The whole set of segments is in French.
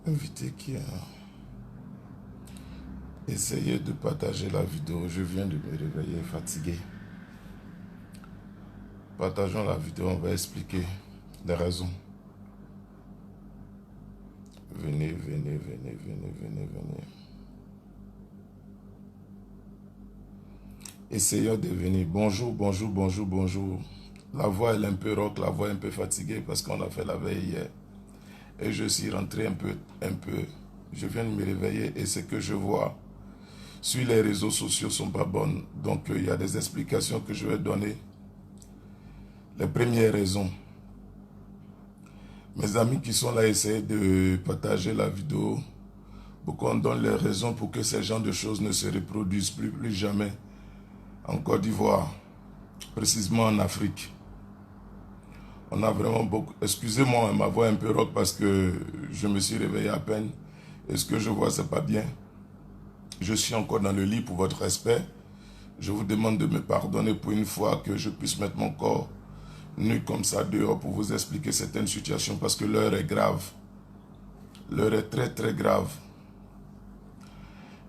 invité qui a essayé de partager la vidéo. Je viens de me réveiller fatigué. Partageons la vidéo, on va expliquer les raisons. Venez, venez, venez, venez, venez, venez. Essayons de venir. Bonjour, bonjour, bonjour, bonjour. La voix elle est un peu rock, la voix est un peu fatiguée parce qu'on a fait la veille hier. Et je suis rentré un peu. Je viens de me réveiller et ce que je vois sur les réseaux sociaux ne sont pas bonnes. Donc il y a des explications que je vais donner. Les premières raisons. Mes amis qui sont là essaient de partager la vidéo pour qu'on donne les raisons pour que ces genres de choses ne se reproduisent plus jamais en Côte d'Ivoire, précisément en Afrique. On a vraiment beaucoup... Excusez-moi, ma voix est un peu rock parce que je me suis réveillé à peine. Et ce que je vois, c'est pas bien. Je suis encore dans le lit pour votre respect. Je vous demande de me pardonner pour une fois que je puisse mettre mon corps nu comme ça dehors pour vous expliquer certaines situations parce que l'heure est grave. L'heure est très très grave.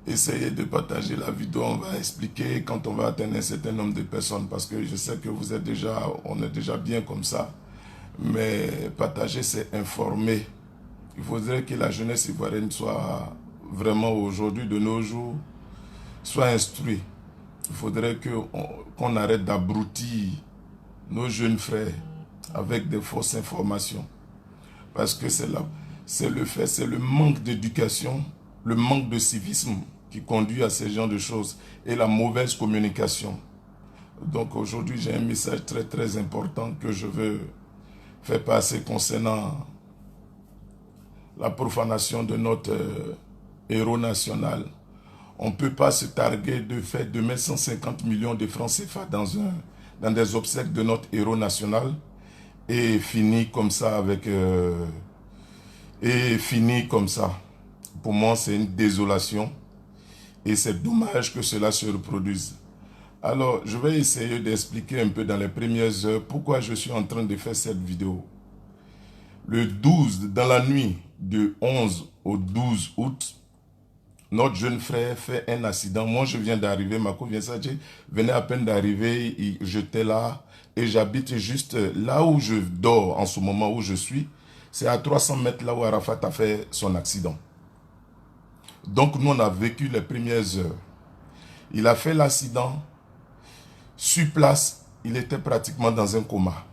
Essayez de partager la vidéo, on va expliquer quand on va atteindre un certain nombre de personnes parce que je sais que vous êtes déjà, on est déjà bien comme ça. Mais partager, c'est informer. Il faudrait que la jeunesse ivoirienne soit vraiment aujourd'hui, de nos jours, soit instruite. Il faudrait qu'on arrête d'abrutir nos jeunes frères avec des fausses informations. Parce que c'est le manque d'éducation, le manque de civisme qui conduit à ces genres de choses et la mauvaise communication. Donc aujourd'hui, j'ai un message très très important que je veux faire passer concernant la profanation de notre héros national. On ne peut pas se targuer de faire de mettre 150 millions de francs CFA dans des obsèques de notre héros national et finir comme ça avec... Pour moi, c'est une désolation et c'est dommage que cela se reproduise. Alors, je vais essayer d'expliquer un peu dans les premières heures pourquoi je suis en train de faire cette vidéo. Le 12, dans la nuit du 11 au 12 août, notre jeune frère fait un accident. Moi, je viens d'arriver, Mako venait à peine d'arriver, j'étais là et j'habite juste là où je dors en ce moment où je suis. C'est à 300 mètres là où Arafat a fait son accident. Donc, nous, on a vécu les premières heures. Il a fait l'accident. Sur place, il était pratiquement dans un coma.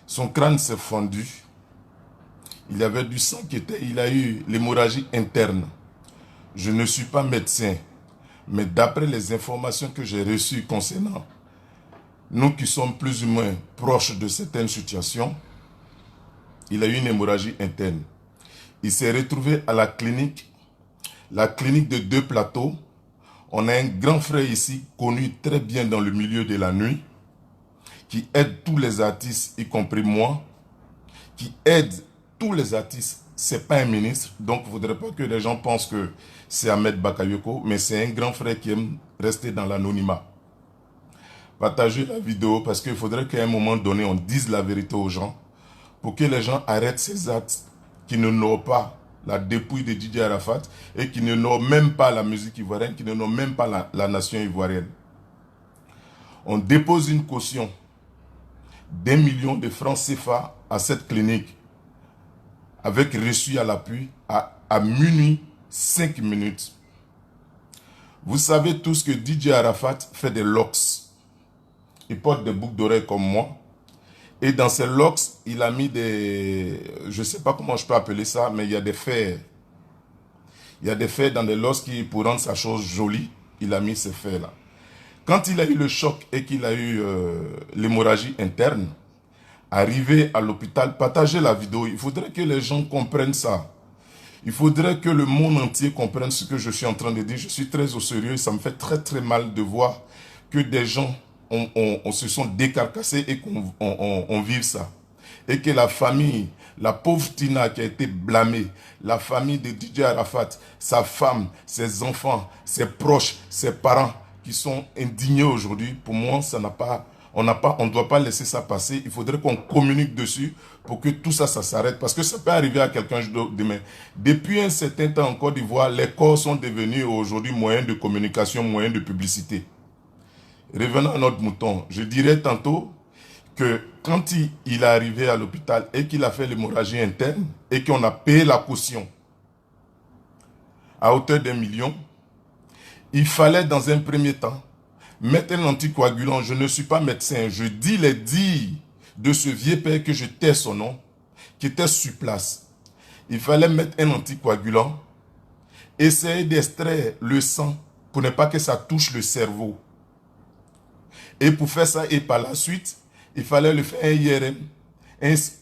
Son crâne s'est fendu. Il y avait du sang qui était... Il a eu l'hémorragie interne. Je ne suis pas médecin, mais d'après les informations que j'ai reçues concernant nous qui sommes plus ou moins proches de certaines situations, il a eu une hémorragie interne. Il s'est retrouvé à la clinique de Deux Plateaux. On a un grand frère ici, connu très bien dans le milieu de la nuit, qui aide tous les artistes, y compris moi, qui aide tous les artistes. C'est pas un ministre, donc il ne faudrait pas que les gens pensent que c'est Ahmed Bakayoko, mais c'est un grand frère qui aime rester dans l'anonymat. Partagez la vidéo parce qu'il faudrait qu'à un moment donné, on dise la vérité aux gens pour que les gens arrêtent ces actes qui ne n'ont pas la dépouille de Didier Arafat et qui ne n'ont même pas la musique ivoirienne, qui ne n'ont même pas la nation ivoirienne. On dépose une caution d'1 million de francs CFA à cette clinique avec reçu à l'appui à minuit 5 minutes. Vous savez tous que Didier Arafat fait des locks. Il porte des boucles d'oreilles comme moi. Et dans ces locks, il a mis des... Je ne sais pas comment je peux appeler ça, mais il y a des fers. Il y a des fers dans des locks qui, pour rendre sa chose jolie, il a mis ces fers-là. Quand il a eu le choc et qu'il a eu l'hémorragie interne, arrivé à l'hôpital, partagez la vidéo. Il faudrait que les gens comprennent ça. Il faudrait que le monde entier comprenne ce que je suis en train de dire. Je suis très au sérieux et ça me fait très très mal de voir que des gens on se sont décarcassés et qu'on vive ça. Et que la famille, la pauvre Tina qui a été blâmée, la famille de Didier Arafat, sa femme, ses enfants, ses proches, ses parents qui sont indignés aujourd'hui, pour moi, ça n'a pas On ne doit pas laisser ça passer. Il faudrait qu'on communique dessus pour que tout ça, ça s'arrête. Parce que ça peut arriver à quelqu'un demain. Depuis un certain temps en Côte d'Ivoire, les corps sont devenus aujourd'hui moyens de communication, moyens de publicité. Revenons à notre mouton. Je dirais tantôt que quand il est arrivé à l'hôpital et qu'il a fait l'hémorragie interne et qu'on a payé la caution à hauteur d'1 million, il fallait dans un premier temps mettre un anticoagulant. Je ne suis pas médecin, je dis les dires de ce vieux père que je tais son nom, qui était sur place. Il fallait mettre un anticoagulant, essayer d'extraire le sang pour ne pas que ça touche le cerveau. Et pour faire ça, et par la suite, il fallait le faire un IRM,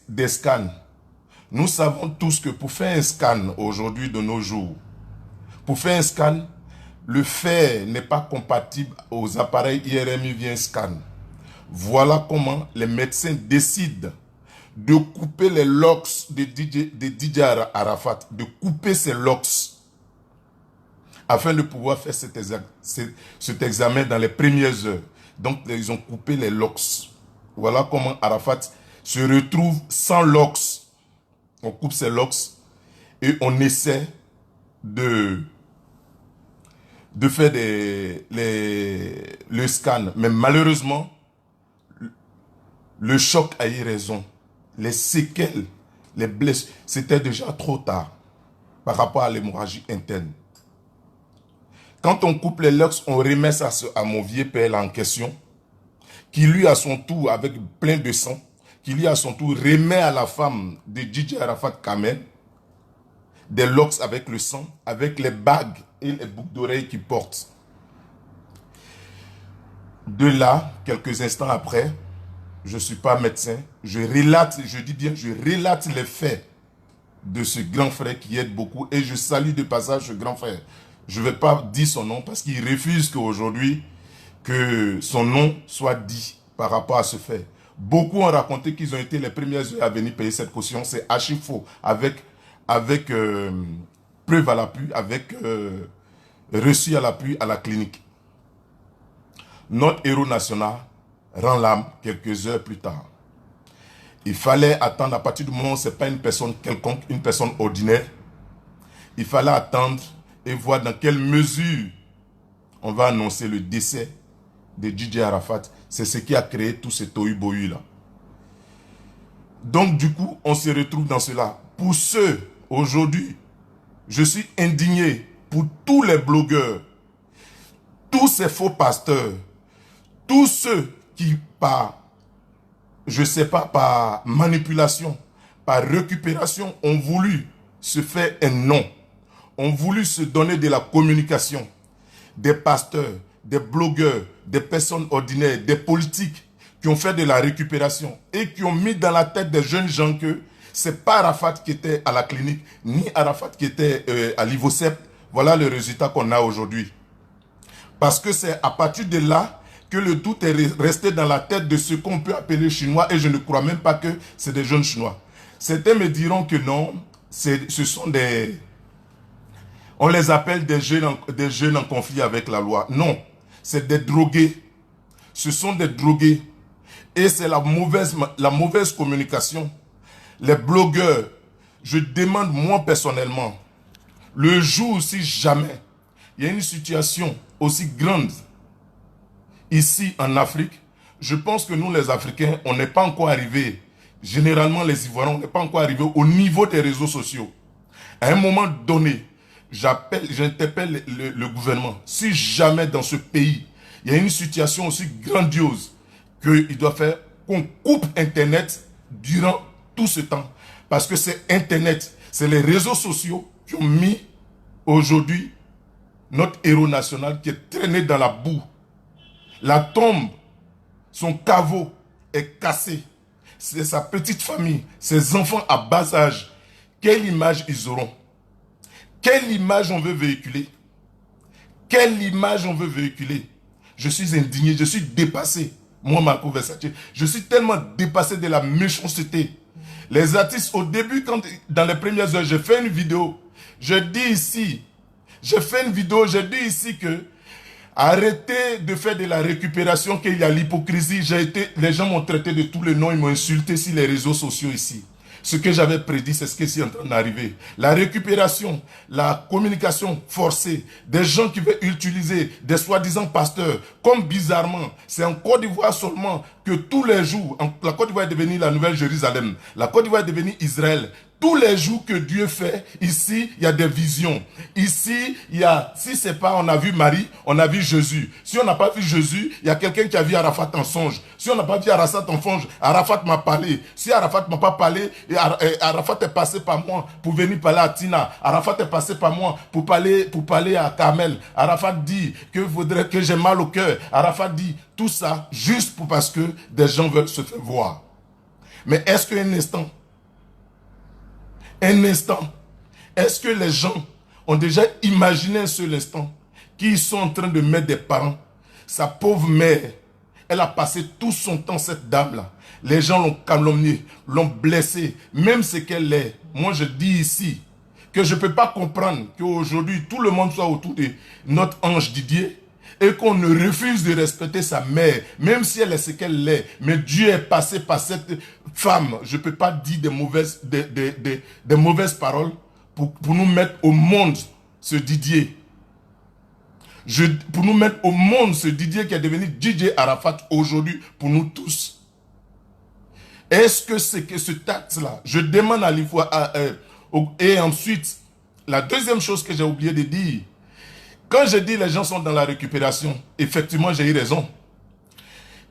des scans. Nous savons tous que pour faire un scan aujourd'hui de nos jours, pour faire un scan, le fer n'est pas compatible aux appareils IRM via scan. Voilà comment les médecins décident de couper les locks de Didier Arafat, de couper ces locks afin de pouvoir faire cet examen dans les premières heures. Donc, ils ont coupé les locks. Voilà comment Arafat se retrouve sans locks. On coupe ces locks et on essaie de faire le scan. Mais malheureusement, le choc a eu raison. Les séquelles, les blessures, c'était déjà trop tard par rapport à l'hémorragie interne. Quand on coupe les locks, on remet ça à mon vieux père en question, qui lui à son tour, avec plein de sang, qui lui à son tour remet à la femme de Didier Arafat Kamel des locks avec le sang, avec les bagues et les boucles d'oreilles qu'il porte. De là, quelques instants après, je ne suis pas médecin, je relate les faits de ce grand frère qui aide beaucoup et je salue de passage ce grand frère. Je ne vais pas dire son nom parce qu'il refuse qu'aujourd'hui que son nom soit dit par rapport à ce fait. Beaucoup ont raconté qu'ils ont été les premières heures à venir payer cette caution. C'est archi faux. Avec preuve à l'appui, avec reçu à l'appui à la clinique. Notre héros national rend l'âme quelques heures plus tard. Il fallait attendre, à partir du moment où ce n'est pas une personne quelconque, une personne ordinaire, il fallait attendre et voir dans quelle mesure on va annoncer le décès de Didier Arafat. C'est ce qui a créé tout ce tohu-bohu là. Donc du coup, on se retrouve dans cela. Pour ceux, aujourd'hui, je suis indigné pour tous les blogueurs, tous ces faux pasteurs, tous ceux qui, je ne sais pas, par manipulation, par récupération, ont voulu se faire un nom, ont voulu se donner de la communication, des pasteurs, des blogueurs, des personnes ordinaires, des politiques qui ont fait de la récupération et qui ont mis dans la tête des jeunes gens que c'est pas Arafat qui était à la clinique, ni Arafat qui était à l'Ivocep. Voilà le résultat qu'on a aujourd'hui. Parce que c'est à partir de là que le doute est resté dans la tête de ce qu'on peut appeler Chinois et je ne crois même pas que c'est des jeunes Chinois. Certains me diront que non, ce sont des... On les appelle des jeunes en conflit avec la loi. Non, c'est des drogués. Ce sont des drogués. Et c'est la mauvaise communication. Les blogueurs, je demande moi personnellement, le jour si jamais il y a une situation aussi grande ici en Afrique, je pense que nous les Africains, on n'est pas encore arrivés, généralement les Ivoiriens, on n'est pas encore arrivés au niveau des réseaux sociaux. À un moment donné, j'interpelle le gouvernement. Si jamais dans ce pays, il y a une situation aussi grandiose qu'il doit faire qu'on coupe Internet durant tout ce temps. Parce que c'est Internet, c'est les réseaux sociaux qui ont mis aujourd'hui notre héros national qui est traîné dans la boue. La tombe, son caveau est cassé. C'est sa petite famille, ses enfants à bas âge. Quelle image ils auront? Quelle image on veut véhiculer? Quelle image on veut véhiculer? Je suis indigné, je suis dépassé. Moi, Marco Versace, je suis tellement dépassé de la méchanceté. Les artistes, au début, dans les premières heures, j'ai fait une vidéo. J'ai dit ici que Arrêtez de faire de la récupération, qu'il y a l'hypocrisie. Les gens m'ont traité de tous les noms, ils m'ont insulté sur les réseaux sociaux ici. Ce que j'avais prédit, c'est ce qui est en train d'arriver. La récupération, la communication forcée, des gens qui veulent utiliser des soi-disant pasteurs, comme bizarrement, c'est en Côte d'Ivoire seulement que tous les jours, la Côte d'Ivoire est devenue la Nouvelle Jérusalem, la Côte d'Ivoire est devenue Israël. Tous les jours que Dieu fait, ici, il y a des visions. Ici, il y a, si c'est pas, on a vu Marie, on a vu Jésus. Si on n'a pas vu Jésus, il y a quelqu'un qui a vu Arafat en songe. Si on n'a pas vu Arafat en songe, Arafat m'a parlé. Si Arafat m'a pas parlé, Arafat est passé par moi pour venir parler à Tina. Arafat est passé par moi pour parler à Kamel. Arafat dit que j'ai mal au cœur. Arafat dit tout ça juste parce que des gens veulent se faire voir. Mais est-ce qu'un instant, est-ce que les gens ont déjà imaginé un seul instant qu'ils sont en train de mettre des parents? Sa pauvre mère, elle a passé tout son temps, cette dame-là. Les gens l'ont calomniée, l'ont blessée, même ce qu'elle est. Moi, je dis ici que je ne peux pas comprendre qu'aujourd'hui, tout le monde soit autour de notre ange Didier et qu'on ne refuse de respecter sa mère, même si elle est ce qu'elle est. Mais Dieu est passé par cette femme. Je ne peux pas dire des mauvaises paroles pour nous mettre au monde ce Didier. Pour nous mettre au monde ce Didier qui est devenu DJ Arafat aujourd'hui pour nous tous. Est-ce que c'est que ce acte-là, je demande à l'IFOA, et ensuite, la deuxième chose que j'ai oublié de dire, quand je dis les gens sont dans la récupération, effectivement j'ai eu raison.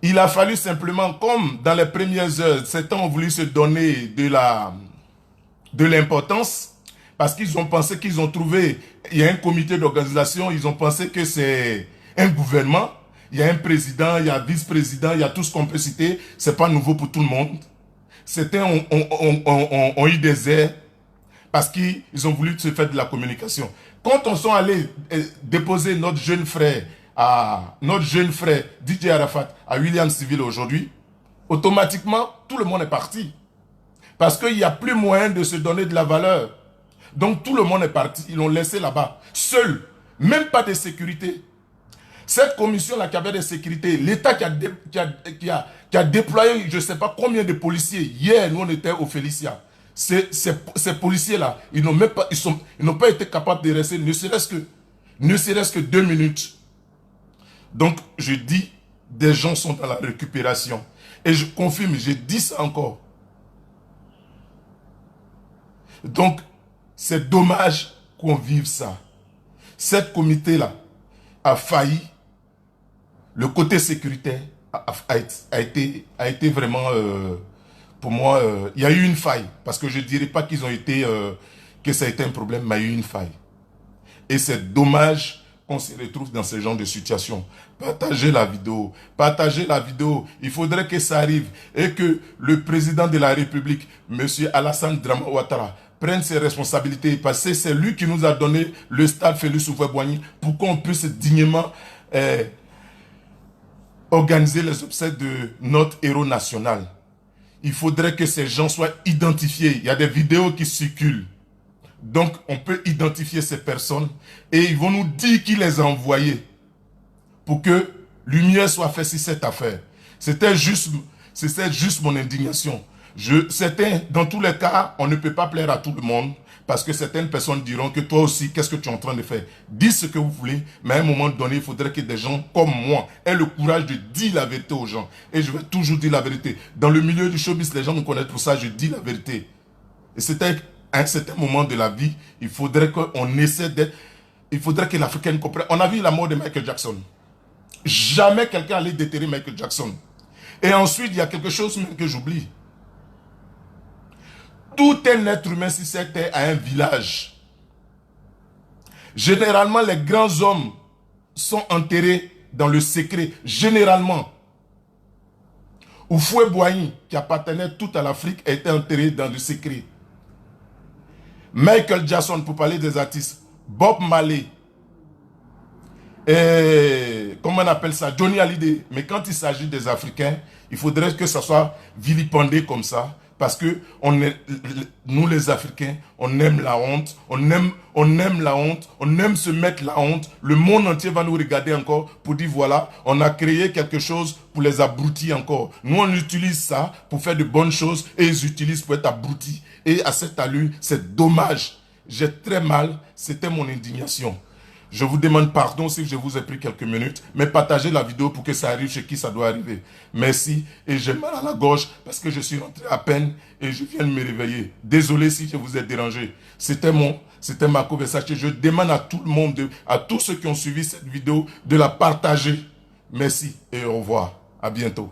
Il a fallu simplement, comme dans les premières heures, certains ont voulu se donner de l'importance, parce qu'ils ont pensé qu'ils ont trouvé, il y a un comité d'organisation, ils ont pensé que c'est un gouvernement, il y a un président, il y a un vice-président, il y a tout ce qu'on peut citer, c'est pas nouveau pour tout le monde. Certains ont eu des airs, parce qu'ils ont voulu se faire de la communication. Quand on sont allés déposer notre jeune frère DJ Arafat à William Civil aujourd'hui, automatiquement, tout le monde est parti. Parce qu'il n'y a plus moyen de se donner de la valeur. Donc tout le monde est parti, ils l'ont laissé là-bas, seul, même pas de sécurité. Cette commission-là qui avait de sécurité, l'État qui a déployé je ne sais pas combien de policiers. Hier, nous on était au Félicia. Ces policiers-là, ils n'ont pas été capables de rester ne serait-ce que 2 minutes. Donc, je dis, des gens sont dans la récupération. Et je confirme, je dis ça encore. Donc, c'est dommage qu'on vive ça. Cette comité-là a failli. Le côté sécuritaire a été vraiment... pour moi, il y a eu une faille. Parce que je ne dirais pas qu'ils ont été... que ça a été un problème, mais il y a eu une faille. Et c'est dommage qu'on se retrouve dans ce genre de situation. Partagez la vidéo. Partagez la vidéo. Il faudrait que ça arrive. Et que le président de la République, M. Alassane Dramane Ouattara, prenne ses responsabilités. Parce que c'est lui qui nous a donné le stade Félix Houphouët-Boigny pour qu'on puisse dignement... organiser les obsèques de notre héros national. Il faudrait que ces gens soient identifiés. Il y a des vidéos qui circulent. Donc, on peut identifier ces personnes et ils vont nous dire qui les a envoyés pour que lumière soit faite sur cette affaire. C'était juste mon indignation. Dans tous les cas, on ne peut pas plaire à tout le monde parce que certaines personnes diront que toi aussi, qu'est-ce que tu es en train de faire? Dis ce que vous voulez, mais à un moment donné, il faudrait que des gens comme moi aient le courage de dire la vérité aux gens. Et je vais toujours dire la vérité. Dans le milieu du showbiz, les gens me connaissent pour ça, je dis la vérité. Et c'était à un certain moment de la vie, il faudrait qu'on essaie d'être... Il faudrait que l'Africain comprenne. On a vu la mort de Michael Jackson. Jamais quelqu'un allait déterrer Michael Jackson. Et ensuite, il y a quelque chose même que j'oublie. Tout un être humain sur cette terre a un village. Généralement, les grands hommes sont enterrés dans le secret. Généralement. Houphouët-Boigny, qui appartenait tout à l'Afrique, a été enterré dans le secret. Michael Jackson, pour parler des artistes, Bob Marley, et comment on appelle ça, Johnny Hallyday. Mais quand il s'agit des Africains, il faudrait que ça soit vilipendé comme ça, Parce que nous les Africains, on aime la honte, on aime la honte, on aime se mettre la honte. Le monde entier va nous regarder encore pour dire voilà, on a créé quelque chose pour les abrutis encore. Nous, on utilise ça pour faire de bonnes choses et ils utilisent pour être abrutis. Et à cette allure, c'est dommage. J'ai très mal, c'était mon indignation. Je vous demande pardon si je vous ai pris quelques minutes, mais partagez la vidéo pour que ça arrive chez qui ça doit arriver. Merci, et j'ai mal à la gorge parce que je suis rentré à peine et je viens de me réveiller. Désolé si je vous ai dérangé. C'était ma conversation. Je demande à tout le monde, à tous ceux qui ont suivi cette vidéo, de la partager. Merci et au revoir. À bientôt.